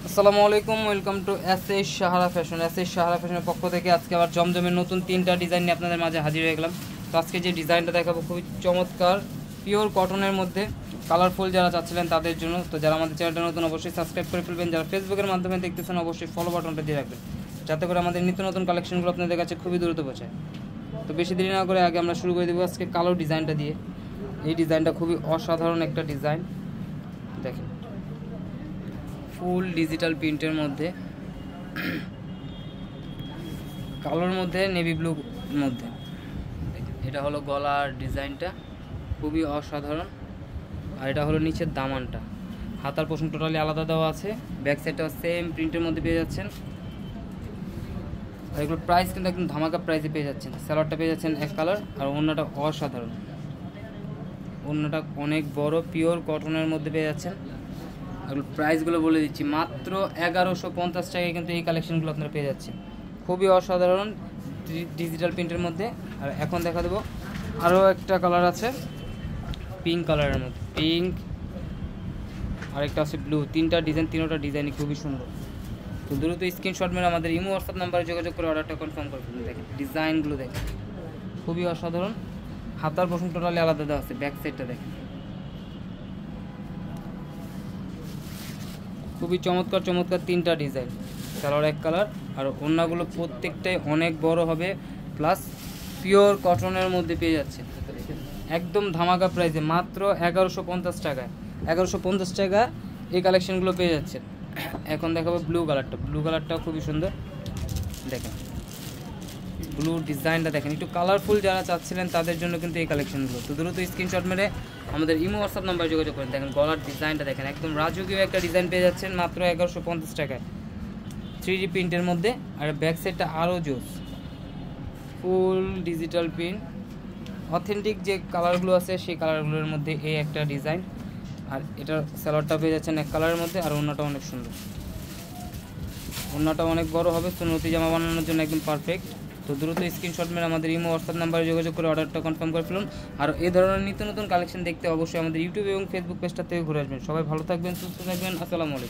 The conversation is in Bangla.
আসসালামু আলাইকুম, welcome to SS Sahara fashion. SS Sahara ফ্যাশনের পক্ষ থেকে আজকে আবার জমজমের নতুন 3টা ডিজাইন নিয়ে আপনাদের মাঝে হাজির হয়ে গেলাম। তো আজকে যে ডিজাইনটা দেখাবো খুবই চমৎকার, পিওর কটনের মধ্যে, কালারফুল যারা চাচ্ছিলেন তাদের জন্য। তো যারা আমাদের চ্যানেলটা নতুন অবশ্যই সাবস্ক্রাইব করে ফেলবেন, যারা ফেসবুকের মাধ্যমে দেখতেছেন অবশ্যই ফলো বাটনটা দিয়ে রাখবেন, যাতে করে আমাদের নিত্য নতুন কালেকশনগুলো আপনাদের কাছে খুবই দ্রুত পৌঁছায়। তো বেশি দেরি না করে আগে আমরা শুরু করে দেবো আজকে কালো ডিজাইনটা দিয়ে। এই ডিজাইনটা খুবই অসাধারণ একটা ডিজাইন, দেখেন ফুল ডিজিটাল প্রিন্টের মধ্যে, কালোর মধ্যে নেভি ব্লুর মধ্যে। এটা হলো গলার ডিজাইনটা, খুবই অসাধারণ। আর এটা হলো নিচের দামানটা, হাতার পোর্শন টোটালি আলাদা দেওয়া আছে, ব্যাক সাইডটা সেম প্রিন্টের মধ্যে পেয়ে যাচ্ছেন। আর এগুলোর প্রাইস কিন্তু একদম ধামাকা প্রাইসে পেয়ে যাচ্ছেন। স্যালোয়ারটা পেয়ে যাচ্ছেন এক কালার, আর ওড়নাটা অসাধারণ, ওড়নাটা অনেক বড়, পিওর কটনের মধ্যে পেয়ে যাচ্ছেন। এগুলো প্রাইসগুলো বলে দিচ্ছি, মাত্র 1150 টাকায় কিন্তু এই কালেকশনগুলো আপনারা পেয়ে যাচ্ছেন। খুবই অসাধারণ ডিজিটাল প্রিন্টের মধ্যে। আর এখন দেখা দেবো আরও একটা কালার আছে পিঙ্ক কালারের মধ্যে, পিঙ্ক, আরেকটা আছে ব্লু। তিনটা ডিজাইনই খুবই সুন্দর। তো দ্রুত স্ক্রিনশট মেরে আমাদের ইমো হোয়াটসঅ্যাপ নাম্বারে যোগাযোগ করে অর্ডারটা কনফার্ম করে ফেলুন। দেখেন ডিজাইনগুলো দেখেন, খুবই অসাধারণ। হাতার পোর্শন টোটালি আলাদা দেওয়া আছে, ব্যাক সাইডটা দেখেন খুবই চমৎকার চমৎকার তিনটা ডিজাইন, কালার এক কালার। আর ওড়নাগুলো প্রত্যেকটাই অনেক বড় হবে, প্লাস পিওর কটনের মধ্যে পেয়ে যাচ্ছে একদম ধামাকা প্রাইসে, মাত্র 1150 টাকায়। 1150 টাকা এই কালেকশনগুলো পেয়ে যাচ্ছেন। এখন দেখাবো ব্লু কালারটা, ব্লু কালারটাও খুবই সুন্দর। দেখেন ব্লু ডিজাইনটা দেখেন, একটু কালারফুল যারা চাচ্ছিলেন তাদের জন্য কিন্তু এই কালেকশনগুলো। তো দ্রুত স্ক্রিনশট মেরে আমাদের ইমো হোয়াটসঅ্যাপ নাম্বারে যোগাযোগ করেন। দেখেন গলার ডিজাইনটা দেখেন, একদম রাজকীয় একটা ডিজাইন পেয়ে যাচ্ছেন মাত্র 1150 টাকায়, 3D প্রিন্টের মধ্যে। আর ব্যাক সাইডটা আরও জোস, ফুল ডিজিটাল প্রিন্ট, অথেন্টিক যে কালারগুলো আছে সেই কালারগুলোর মধ্যে এই একটা ডিজাইন। আর এটার স্যালোয়ারটা পেয়ে যাচ্ছেন এক কালারের মধ্যে, আর ওড়নাটা অনেক সুন্দর, ওড়নাটা অনেক বড় হবে, সুন্নতি জামা বানানোর জন্য একদম পারফেক্ট। তো দ্রুত স্ক্রিনশট মেরে আমাদের ইমো হোয়াটসঅ্যাপ নাম্বারে যোগাযোগ করে অর্ডারটা কনফার্ম করে ফেলুন। আর এই ধরনের নিত্য নতুন কালেকশন দেখতে অবশ্যই আমাদের ইউটিউব এবং ফেসবুক পেজটা থেকে ঘুরে আসবেন। সবাই ভালো থাকবেন, সুস্থ থাকবেন, আসসালামু আলাইকুম।